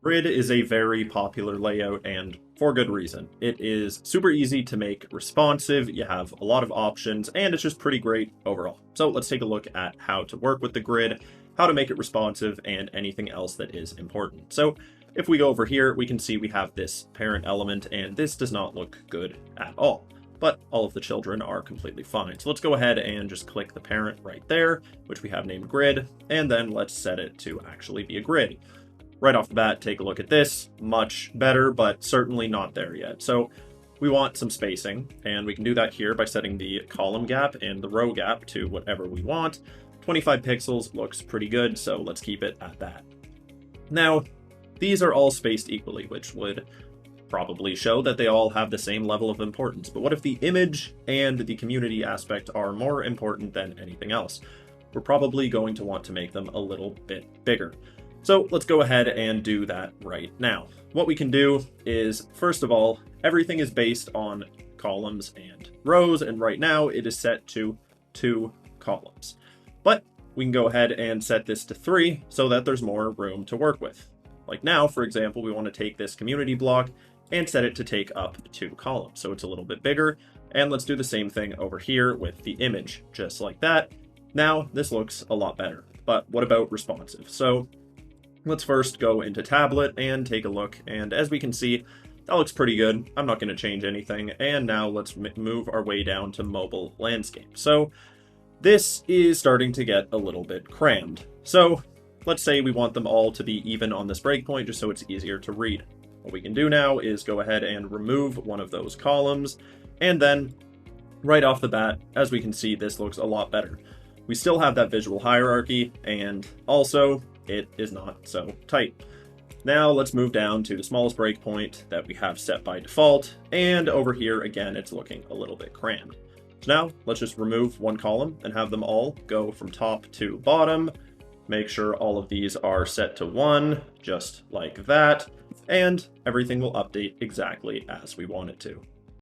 Grid is a very popular layout and for good reason. It is super easy to make responsive, you have a lot of options, and it's just pretty great overall. So let's take a look at how to work with the grid, how to make it responsive, and anything else that is important. So if we go over here, we can see we have this parent element, and this does not look good at all. But all of the children are completely fine. So let's go ahead and just click the parent right there, which we have named grid, and then let's set it to actually be a grid. Right off the bat, take a look at this. Much better, but certainly not there yet. So we want some spacing, and we can do that here by setting the column gap and the row gap to whatever we want. 25 pixels looks pretty good, so let's keep it at that. Now, these are all spaced equally, which would probably show that they all have the same level of importance. But what if the image and the community aspect are more important than anything else? We're probably going to want to make them a little bit bigger. So let's go ahead and do that right now. What we can do is, first of all, everything is based on columns and rows, and right now it is set to 2 columns. But we can go ahead and set this to 3 so that there's more room to work with. Like now, for example, we want to take this community block and set it to take up 2 columns, so it's a little bit bigger. And let's do the same thing over here with the image, just like that. Now, this looks a lot better. But what about responsive? So let's first go into tablet and take a look, and as we can see, that looks pretty good. I'm not going to change anything, and now let's move our way down to mobile landscape. So this is starting to get a little bit crammed. So let's say we want them all to be even on this breakpoint just so it's easier to read. What we can do now is go ahead and remove one of those columns, and then right off the bat, as we can see, this looks a lot better. We still have that visual hierarchy, and also it is not so tight. Now let's move down to the smallest breakpoint that we have set by default, and over here again it's looking a little bit crammed. So now let's just remove one column and have them all go from top to bottom. Make sure all of these are set to 1, just like that, and everything will update exactly as we want it to.